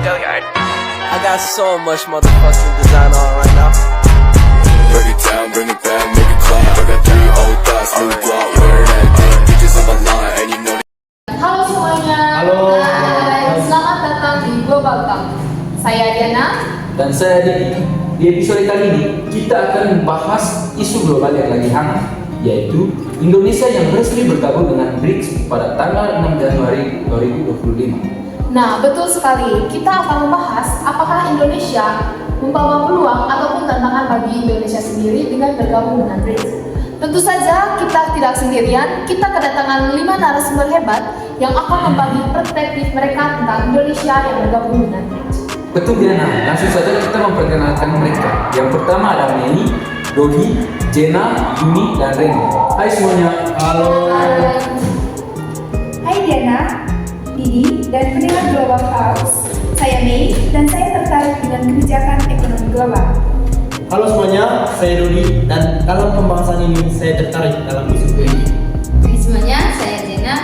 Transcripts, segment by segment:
I got so much motherfucking design on right now. Break it down, bring it back, make it clap. I got 3 old thoughts, new block, wear that thing. Bitches on my line, and you know. Halo semuanya. Halo. Hai, selamat datang di Global Talk. Saya Diana. Dan saya Didi. Di episode kali ini kita akan membahas isu global yang lagi hangat, yaitu Indonesia yang resmi bergabung dengan BRICS pada tanggal 6 Januari 2025. Nah, betul sekali. Kita akan membahas apakah Indonesia membawa peluang ataupun tantangan bagi Indonesia sendiri dengan bergabung dengan BRICS. Tentu saja kita tidak sendirian. Kita kedatangan 5 narasumber hebat yang akan membagi perspektif mereka tentang Indonesia yang bergabung dengan BRICS. Betul Diana, langsung saja kita memperkenalkan mereka. Yang pertama ada Meli, Dogi, Jena, Yuni, dan Reni. Hai semuanya. Halo. Hai Diana, Didi, dan pendengar Global House. Saya Mei, dan saya tertarik dengan kebijakan ekonomi global. Halo semuanya, saya Dodi, dan dalam pembahasan ini saya tertarik dalam isu ini. Hai semuanya, saya Jena.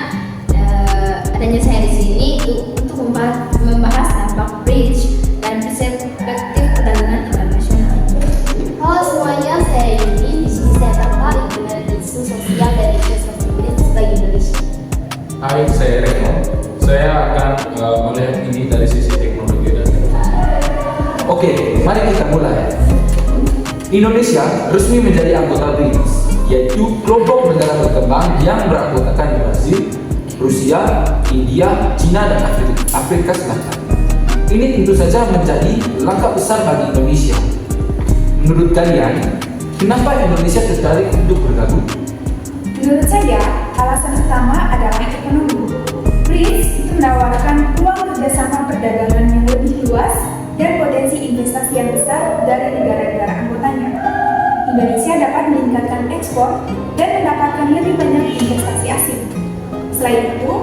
Adanya saya di sini untuk membahas dampak BRICS dan perspektif perdagangan internasional. Halo semuanya, saya Yuni. Di sini saya tertarik dengan isu sosial dan investasi BRICS bagi Indonesia. Hai, saya Reno. Saya akan melihat ini dari sisi teknologi dan Oke, mari kita mulai. Indonesia resmi menjadi anggota BRICS, yaitu kelompok negara berkembang yang beranggotakan Brazil, Rusia, India, China, dan Afrika Selatan. Ini tentu saja menjadi langkah besar bagi Indonesia. Menurut kalian, kenapa Indonesia tertarik untuk bergabung? Menurut saya, alasan utama adalah ekonomi. BRICS itu menawarkan peluang kerjasama perdagangan yang lebih luas dan potensi investasi yang besar dari negara-negara anggotanya. Indonesia dapat meningkatkan ekspor dan mendapatkan lebih banyak investasi asing. Selain itu,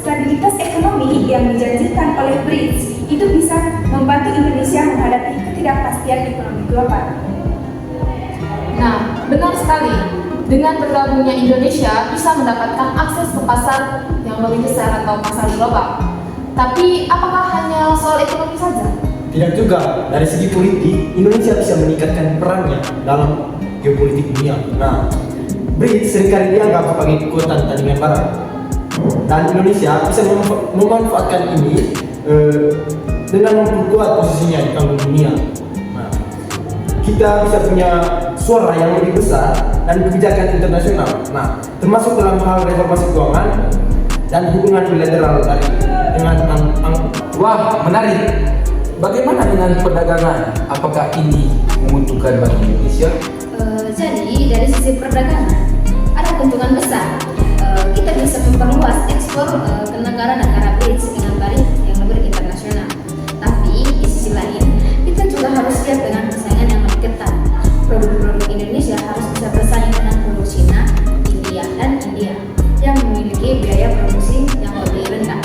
stabilitas ekonomi yang dijanjikan oleh BRICS itu bisa membantu Indonesia menghadapi ketidakpastian ekonomi global. Nah, benar sekali. Dengan bergabungnya Indonesia bisa mendapatkan akses ke pasar yang lebih besar atau pasar global. Tapi apakah hanya soal ekonomi saja? Tidak juga, dari segi politik, Indonesia bisa meningkatkan perannya dalam geopolitik dunia. Nah, BRICS seringkali dianggap sebagai kekuatan tandingan barat. Dan Indonesia bisa memanfaatkan ini dengan memperkuat posisinya di kancah dunia. Nah, kita bisa punya suara yang lebih besar dan kebijakan internasional. Nah, termasuk dalam hal reformasi keuangan dan hubungan bilateral dengan Wah, menarik. Bagaimana dengan perdagangan? Apakah ini menguntungkan bagi Indonesia? Jadi dari sisi perdagangan ada keuntungan besar. Kita bisa memperluas ekspor ke negara-negara BRICS dengan tarif yang lebih internasional. Tapi di sisi lain kita juga harus siap dengan persaingan yang lebih ketat. Produk-produk Indonesia harus bisa bersaing dengan produk Cina, India, dan India yang memiliki biaya produksi yang lebih rendah.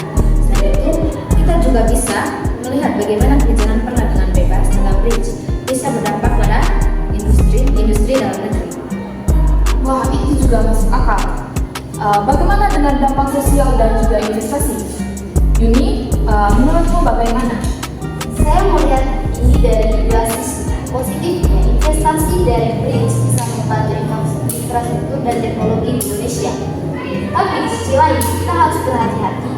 Selain itu, kita juga bisa melihat bagaimana kebijakan perdagangan bebas dalam BRICS bisa berdampak pada industri dalam negeri. Wah, itu juga masuk akal. Bagaimana dengan dampak sosial dan juga investasi? Yuni, menurutmu bagaimana? Saya melihat ini dari dua sisi. Positifnya, investasi dari BRICS bisa membantu infrastruktur dan teknologi di Indonesia. Tapi di sisi lain, kita harus berhati-hati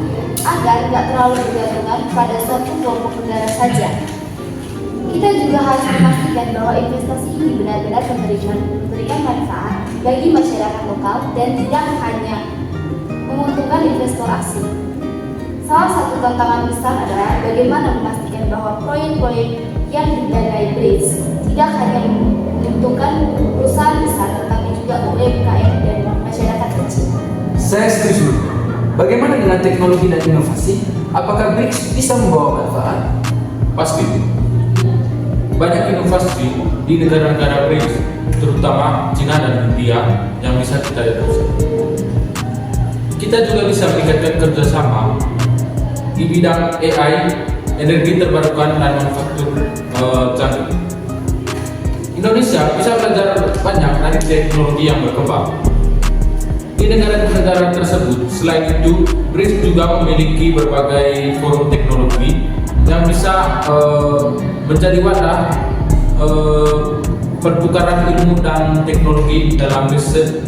agar tidak terlalu bergantungan pada suatu kelompok negara saja. Kita juga harus memastikan bahwa investasi ini benar-benar memberikan manfaat bagi masyarakat lokal dan tidak hanya menguntungkan investor asing. Salah satu tantangan besar adalah bagaimana memastikan bahwa proyek-proyek yang didanai BRICS tidak hanya menguntungkan perusahaan besar, tetapi juga UMKM dan masyarakat kecil. Saya setuju. Bagaimana dengan teknologi dan inovasi? Apakah BRICS bisa membawa manfaat? pasti. Banyak inovasi di negara-negara BRICS, terutama Cina dan India, yang bisa kita adopsi. Kita juga bisa meningkatkan kerjasama di bidang AI, energi terbarukan, dan manufaktur canggih. Indonesia bisa belajar banyak dari teknologi yang berkembang. Di negara-negara tersebut, selain itu, BRICS juga memiliki berbagai forum teknologi yang bisa menjadi wadah pertukaran ilmu dan teknologi dalam riset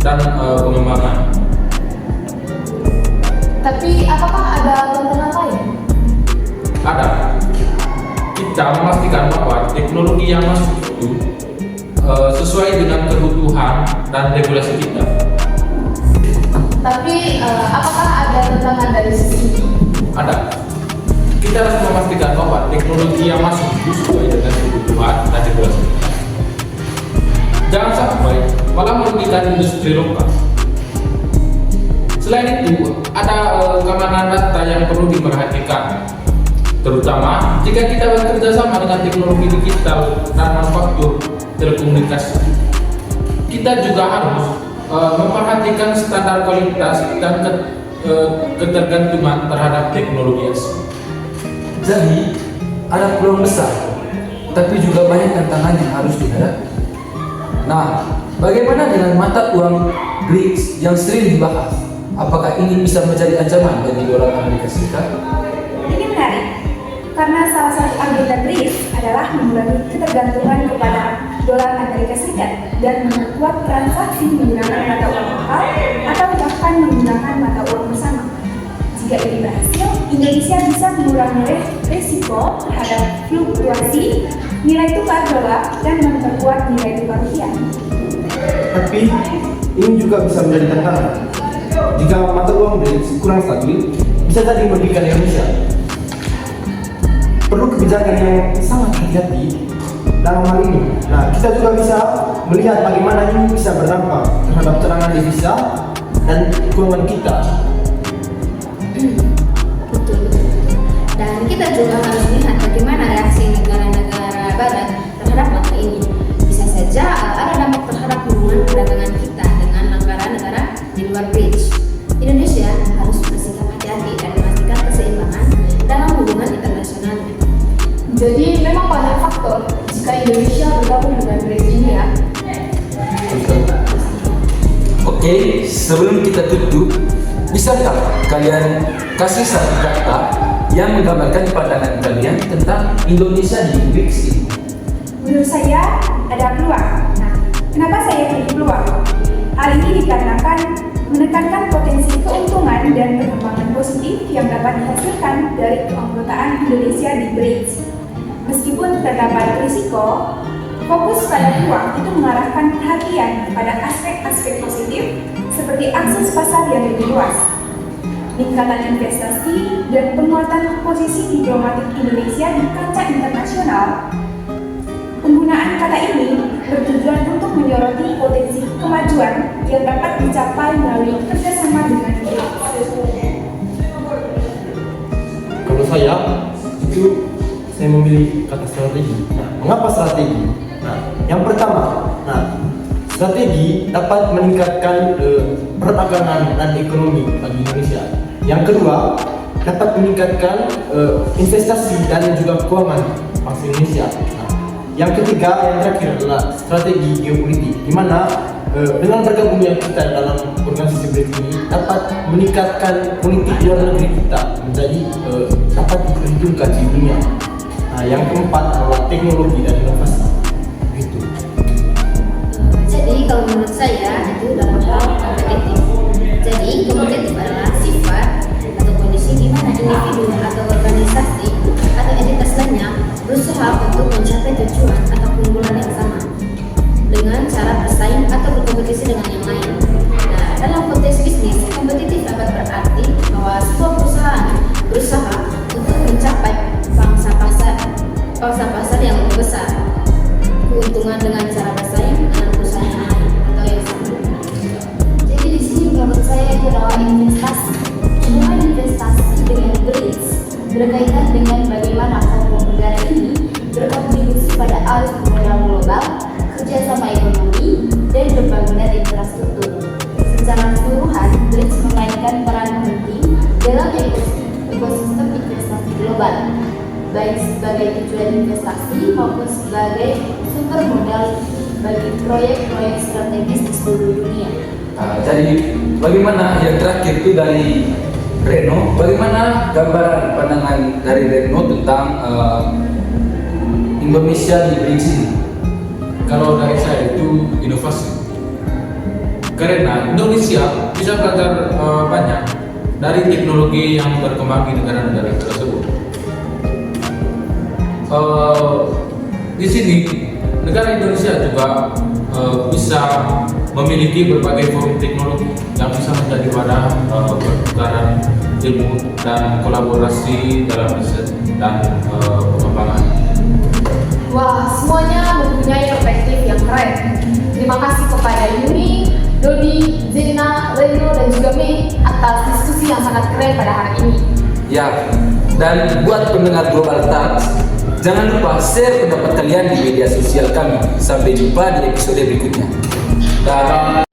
dan pengembangan. Tapi apakah ada tantangan lain? Ada. Kita memastikan bahwa teknologi yang masuk itu sesuai dengan kebutuhan dan regulasi kita. Tapi apakah ada tantangan dari sisi ini? Ada. Kita harus memastikan bahwa teknologi yang masuk itu sesuai dengan kebutuhan dan regulasi kita. Jangan sampai malah merugikan industri lokal. Selain itu, ada keamanan data yang perlu diperhatikan, terutama jika kita bekerja sama dengan teknologi digital dan manufaktur telekomunikasi. Kita juga harus memperhatikan standar kualitas dan ketergantungan terhadap teknologi asing. Jadi ada peluang besar, tapi juga banyak tantangan yang harus dihadapi. Nah, bagaimana dengan mata uang BRICS yang sering dibahas? Apakah ini bisa menjadi ancaman bagi dolar Amerika Serikat? Ini menarik, karena salah satu agenda BRICS adalah mengurangi ketergantungan kepada dolar Amerika Serikat dan memperkuat transaksi menggunakan mata uang lokal atau bahkan menggunakan mata uang bersama. Jika ini berhasil, Indonesia bisa mengurangi risiko terhadap fluktuasi nilai tukar dolar dan memperkuat nilai tukar rupiah. Tapi ini juga bisa menjadi tantangan. Jika mata uang BRICS kurang stabil, bisa jadi merugikan Indonesia. Perlu kebijakan yang sangat hati-hati dalam hal ini. Nah, kita juga bisa melihat bagaimana ini bisa berdampak terhadap cadangan devisa dan keuangan kita. Betul. Dan kita juga harus melihat bagaimana reaksi negara-negara barat terhadap langkah ini. Bisa saja ada dampak terhadap hubungan perdagangan kita dengan negara-negara di luar BRICS. Indonesia harus bersikap hati-hati dan memastikan keseimbangan dalam hubungan internasionalnya. Jadi memang banyak faktor jika Indonesia bergabung dengan BRICS ini ya. Oke, sebelum kita tutup, bisakah kalian kasih satu kata yang menggambarkan pandangan kalian tentang Indonesia di BRICS ini? Menurut saya ada peluang. Nah, kenapa saya pilih peluang? Hal ini dikarenakan menekankan potensi keuntungan dan perkembangan positif yang dapat dihasilkan dari keanggotaan Indonesia di BRICS. Meskipun terdapat risiko, fokus pada peluang itu mengarahkan perhatian pada aspek-aspek positif seperti akses pasar yang lebih luas, peningkatan investasi, dan penguatan posisi diplomatik Indonesia di kancah internasional. Penggunaan kata ini bertujuan untuk menyoroti potensi kemajuan yang dapat dicapai melalui kerjasama dengan BRICS. Kalau saya memilih kata strategi. Nah, mengapa strategi? Nah, yang pertama, strategi dapat meningkatkan perdagangan dan ekonomi bagi Indonesia. Yang kedua, dapat meningkatkan investasi dan juga keuangan bangsa Indonesia. Nah, yang ketiga, yang terakhir adalah strategi geopolitik, di mana dengan bergabungnya kita dalam organisasi BRICS ini dapat meningkatkan politik luar negeri kita menjadi dapat diperhitungkan di dunia. Nah, yang keempat adalah teknologi dan inovasi. Begitu. Jadi kalau menurut saya itu dalam hal kompetitif. Jadi kompetitif adalah sifat atau kondisi di mana individu atau organisasi atau entitas lainnya berusaha untuk mencapai tujuan atau keunggulan yang sama dengan cara bersaing atau berkompetisi dengan yang lain. Nah, dalam konteks bisnis, kompetitif dapat berarti bahwa sebuah perusahaan berusaha untuk mencapai pangsa pasar yang lebih besar, keuntungan dengan cara bersaing dengan perusahaan yang lain atau yang sama. Jadi di sini menurut saya itu adalah investasi. Hubungan investasi dengan BRICS berkaitan dengan bagaimana kelompok negara ini berkontribusi pada arus modal global, kerjasama ekonomi, dan pembangunan infrastruktur. Secara keseluruhan, BRICS memainkan peran penting dalam ekosistem investasi global, baik sebagai tujuan investasi maupun sebagai sumber modal bagi proyek-proyek strategis di seluruh dunia. Jadi bagaimana yang terakhir itu dari Reno, bagaimana gambaran pandangan dari Retno tentang Indonesia di BRICS ini? Kalau dari saya itu inovasi. Karena Indonesia bisa belajar banyak dari teknologi yang berkembang di negara-negara tersebut. Di sini negara Indonesia juga bisa memiliki berbagai forum teknologi yang bisa menjadi wadah pertukaran ilmu dan kolaborasi dalam riset dan pengembangan. Wah, semuanya mempunyai perspektif yang keren. Terima kasih kepada Yuni, Dodi, Zena, Reno, dan juga Mei atas diskusi yang sangat keren pada hari ini. Ya, dan buat pendengar Global Talks, jangan lupa share pendapat kalian di media sosial kami. Sampai jumpa di episode berikutnya. Dan